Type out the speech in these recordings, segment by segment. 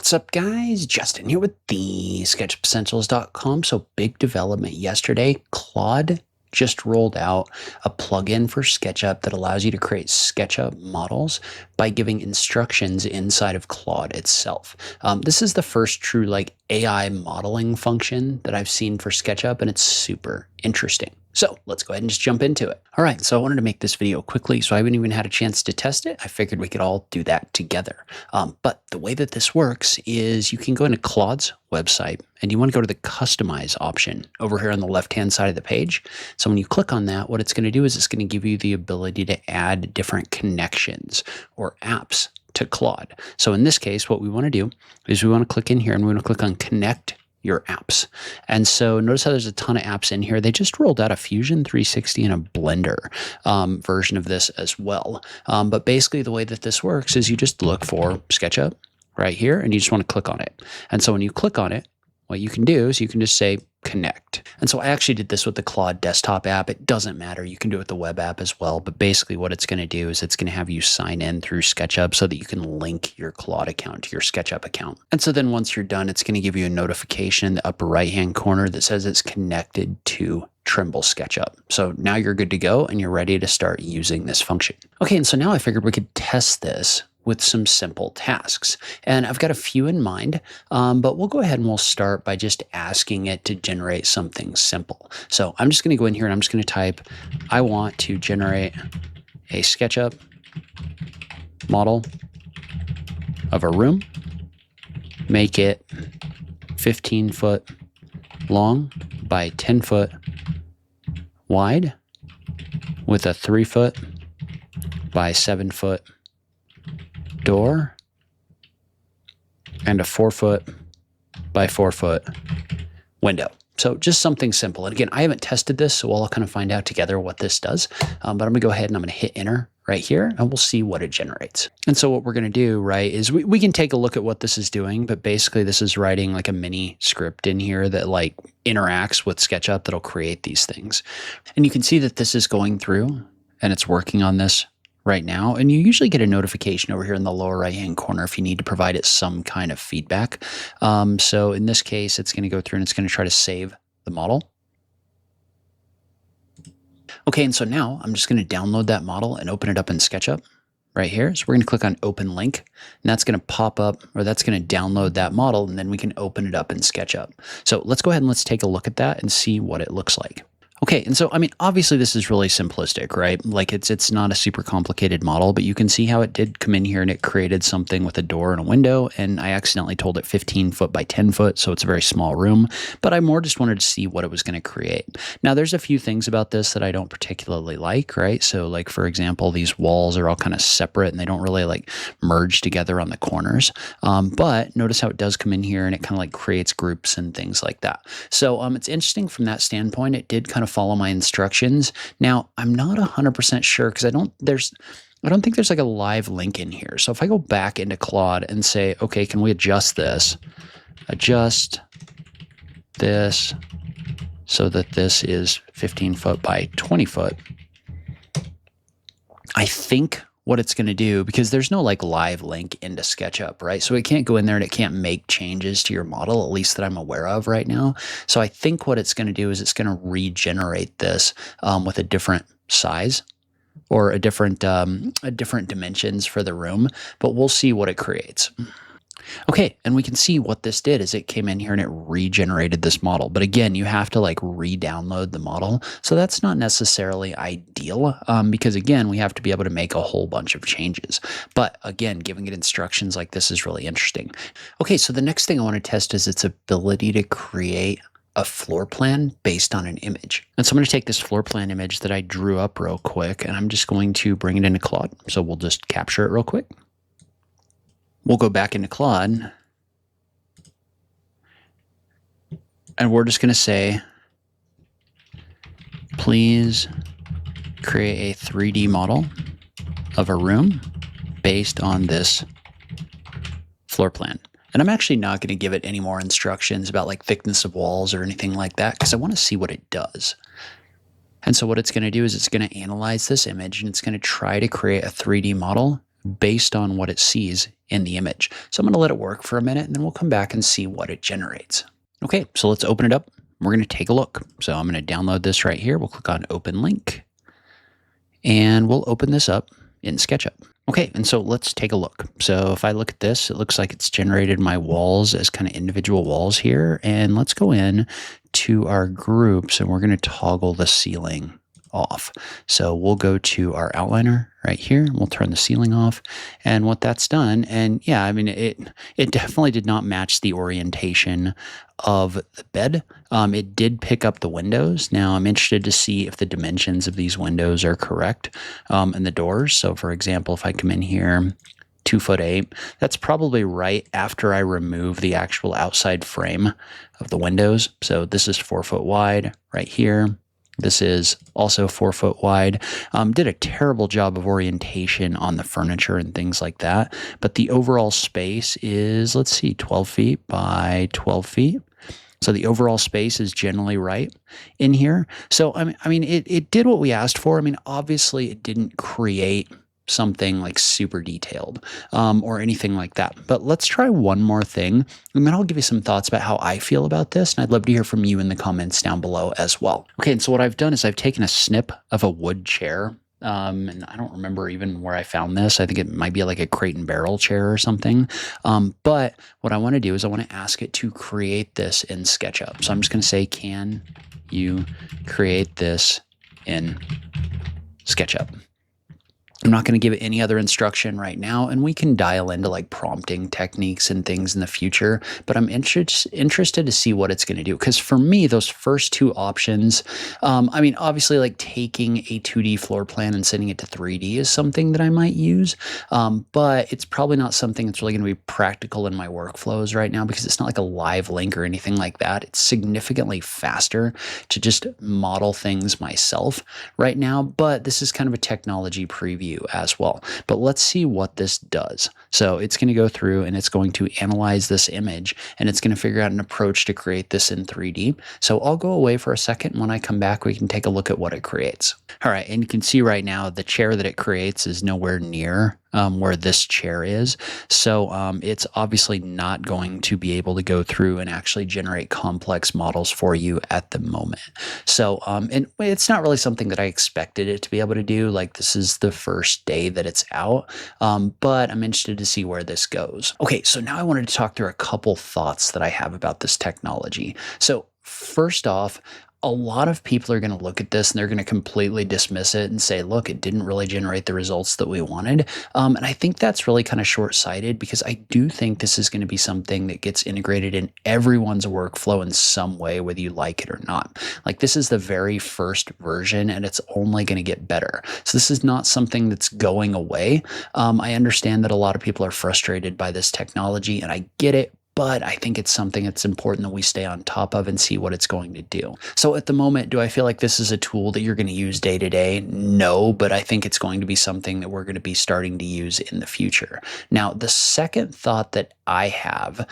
What's up, guys? Justin here with TheSketchUpEssentials.com. So big development yesterday. Claude just rolled out a plugin for SketchUp that allows you to create SketchUp models by giving instructions inside of Claude itself. This is the first true AI modeling function that I've seen for SketchUp, and it's super interesting. So let's go ahead and just jump into it. All right, so I wanted to make this video quickly, so I haven't even had a chance to test it. I figured we could all do that together. But the way that this works is you can go into Claude's website and you want to go to the Customize option over here on the left-hand side of the page. So when you click on that, what it's going to do is it's going to give you the ability to add different connections or apps to Claude. So in this case, what we want to do is we want to click in here and we want to click on Connect Your Apps. And so notice how there's a ton of apps in here. They just rolled out a Fusion 360 and a Blender version of this as well. But basically the way that this works is you just look for SketchUp right here and you just want to click on it. And so when you click on it, what you can do is you can just say connect. And so I actually did this with the Claude desktop app. It doesn't matter. You can do it with the web app as well. But basically what it's going to do is it's going to have you sign in through SketchUp so that you can link your Claude account to your SketchUp account. And so then once you're done, it's going to give you a notification in the upper right-hand corner that says it's connected to Trimble SketchUp. So now you're good to go and you're ready to start using this function. Okay, and so now I figured we could test this with some simple tasks. And I've got a few in mind, but we'll go ahead and we'll start by just asking it to generate something simple. So I'm just going to go in here and I'm just going to type, I want to generate a SketchUp model of a room, make it 15 foot long by 10 foot wide with a 3 foot by 7 foot door and a 4 foot by 4 foot window. So just something simple. And again, I haven't tested this, so we'll all kind of find out together what this does. But I'm going to go ahead and I'm going to hit enter right here and we'll see what it generates. And so what we're going to do, right, is we can take a look at what this is doing, but basically this is writing like a mini script in here that interacts with SketchUp that'll create these things. And you can see that this is going through and it's working on this right now, and you usually get a notification over here in the lower right hand corner if you need to provide it some kind of feedback. So in this case, it's going to go through and it's going to try to save the model. Okay, and so now I'm just going to download that model and open it up in SketchUp right here. So we're going to click on open link, and that's going to pop up, or that's going to download that model, and then we can open it up in SketchUp. So let's go ahead and let's take a look at that and see what it looks like. Okay, and so, I mean, obviously this is really simplistic, right? Like it's not a super complicated model, but you can see how it did come in here and it created something with a door and a window, and I accidentally told it 15 foot by 10 foot, so it's a very small room, but I more just wanted to see what it was going to create. Now, there's a few things about this that I don't particularly like, right? So like, for example, these walls are all kind of separate and they don't really merge together on the corners. But notice how it does come in here and it kind of creates groups and things like that. So it's interesting from that standpoint. It did kind of follow my instructions. Now, I'm not 100% sure because I don't think there's a live link in here. So if I go back into Claude and say, okay, can we adjust this so that this is 15 foot by 20 foot, I think what it's going to do, because there's no live link into SketchUp, right? So it can't go in there and it can't make changes to your model, at least that I'm aware of right now. So I think what it's going to do is it's going to regenerate this with a different size or a different dimensions for the room, but we'll see what it creates. Okay, and we can see what this did is it came in here and it regenerated this model. But again, you have to re-download the model. So that's not necessarily ideal because again, we have to be able to make a whole bunch of changes. But again, giving it instructions like this is really interesting. Okay, so the next thing I want to test is its ability to create a floor plan based on an image. And so I'm going to take this floor plan image that I drew up real quick and I'm just going to bring it into Claude. So we'll just capture it real quick. We'll go back into Claude and we're just going to say, please create a 3D model of a room based on this floor plan. And I'm actually not going to give it any more instructions about thickness of walls or anything like that because I want to see what it does. And so what it's going to do is it's going to analyze this image and it's going to try to create a 3D model based on what it sees in the image. So I'm going to let it work for a minute, and then we'll come back and see what it generates. Okay, so let's open it up. We're going to take a look. So I'm going to download this right here. We'll click on Open Link, and we'll open this up in SketchUp. Okay, and so let's take a look. So if I look at this, it looks like it's generated my walls as kind of individual walls here. And let's go in to our groups, and we're going to toggle the ceiling off. So we'll go to our outliner right here. We'll turn the ceiling off, and what that's done, and yeah, I mean, it definitely did not match the orientation of the bed. It did pick up the windows. Now I'm interested to see if the dimensions of these windows are correct, and the doors. So for example, if I come in here, 2'8", that's probably right after I remove the actual outside frame of the windows. So this is 4 foot wide right here. This is also 4 foot wide. Did a terrible job of orientation on the furniture and things like that. But the overall space is, let's see, 12 feet by 12 feet. So the overall space is generally right in here. So, I mean, it did what we asked for. I mean, obviously it didn't create something like super detailed or anything like that. But let's try one more thing, and then I'll give you some thoughts about how I feel about this, and I'd love to hear from you in the comments down below as well. Okay, and so what I've done is I've taken a snip of a wood chair, and I don't remember even where I found this. I think it might be like a crate and barrel chair or something. But what I want to do is I want to ask it to create this in SketchUp. So I'm just going to say, can you create this in SketchUp? I'm not going to give it any other instruction right now, and we can dial into like prompting techniques and things in the future, but I'm interested to see what it's going to do. Because for me, those first two options, I mean, obviously like taking a 2D floor plan and sending it to 3D is something that I might use, but it's probably not something that's really going to be practical in my workflows right now, because it's not like a live link or anything like that. It's significantly faster to just model things myself right now, but this is kind of a technology preview as well. But let's see what this does. So it's going to go through and it's going to analyze this image, and it's going to figure out an approach to create this in 3D. So I'll go away for a second. When I come back, we can take a look at what it creates. All right, and you can see right now the chair that it creates is nowhere near where this chair is. So it's obviously not going to be able to go through and actually generate complex models for you at the moment. So, and it's not really something that I expected it to be able to do. Like, this is the first day that it's out, but I'm interested to see where this goes. Okay, so now I wanted to talk through a couple thoughts that I have about this technology. So first off, a lot of people are going to look at this and they're going to completely dismiss it and say, look, it didn't really generate the results that we wanted. And I think that's really kind of short-sighted, because I do think this is going to be something that gets integrated in everyone's workflow in some way, whether you like it or not. Like, this is the very first version and it's only going to get better. So this is not something that's going away. I understand that a lot of people are frustrated by this technology, and I get it. But I think it's something that's important that we stay on top of and see what it's going to do. So at the moment, do I feel like this is a tool that you're going to use day to day? No, but I think it's going to be something that we're going to be starting to use in the future. Now, the second thought that I have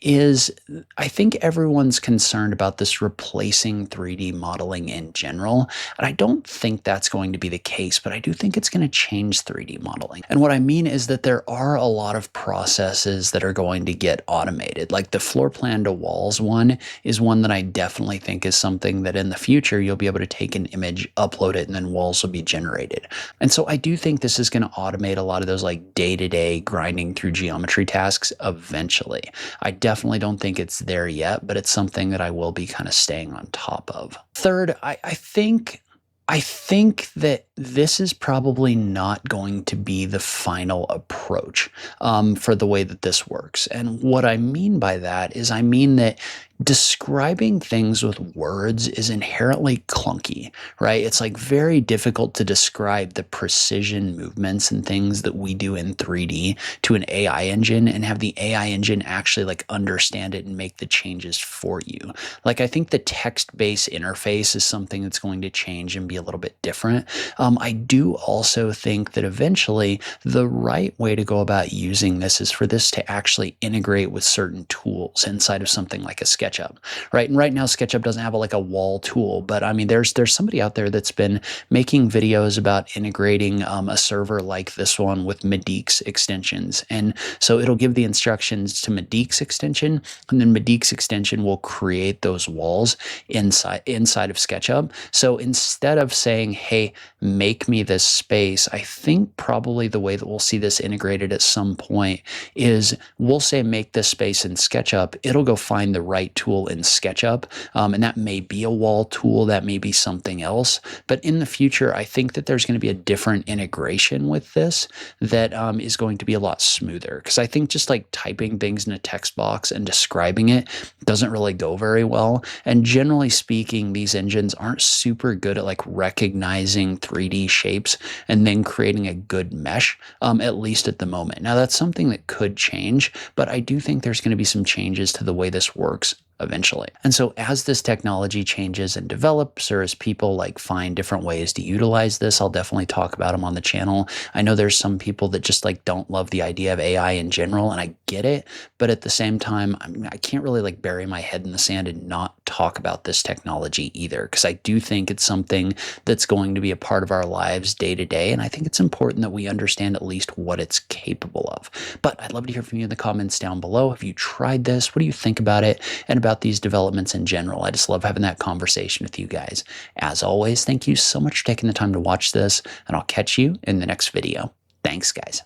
is I think everyone's concerned about this replacing 3D modeling in general. And I don't think that's going to be the case, but I do think it's going to change 3D modeling. And what I mean is that there are a lot of processes that are going to get automated. Like the floor plan to walls one is one that I definitely think is something that in the future you'll be able to take an image, upload it, and then walls will be generated. And so I do think this is going to automate a lot of those like day-to-day grinding through geometry tasks eventually. I definitely don't think it's there yet, but it's something that I will be kind of staying on top of. Third, I think that this is probably not going to be the final approach for the way that this works. And what I mean by that is I mean that describing things with words is inherently clunky, right? It's like very difficult to describe the precision movements and things that we do in 3D to an AI engine and have the AI engine actually like understand it and make the changes for you. Like, I think the text-based interface is something that's going to change and be a little bit different. I do also think that eventually the right way to go about using this is for this to actually integrate with certain tools inside of something like a SketchUp, right? And right now, SketchUp doesn't have like a wall tool, but I mean, there's somebody out there that's been making videos about integrating a server like this one with Medic's extensions. And so it'll give the instructions to Medic's extension, and then Medic's extension will create those walls inside of SketchUp. So instead of saying, hey, make me this space, I think probably the way that we'll see this integrated at some point is we'll say make this space in SketchUp. It'll go find the right tool in SketchUp, and that may be a wall tool, that may be something else. But in the future, I think that there's going to be a different integration with this that is going to be a lot smoother, because I think just like typing things in a text box and describing it doesn't really go very well. And generally speaking, these engines aren't super good at like recognizing 3D shapes and then creating a good mesh, at least at the moment. Now, that's something that could change, but I do think there's going to be some changes to the way this works eventually. And so as this technology changes and develops, or as people like find different ways to utilize this, I'll definitely talk about them on the channel. I know there's some people that just like don't love the idea of AI in general, and I get it, but at the same time, I can't really like bury my head in the sand and not talk about this technology either, because I do think it's something that's going to be a part of our lives day to day, and I think it's important that we understand at least what it's capable of. But I'd love to hear from you in the comments down below. Have you tried this? What do you think about it and about these developments in general? I just love having that conversation with you guys. As always, thank you so much for taking the time to watch this, and I'll catch you in the next video. Thanks, guys.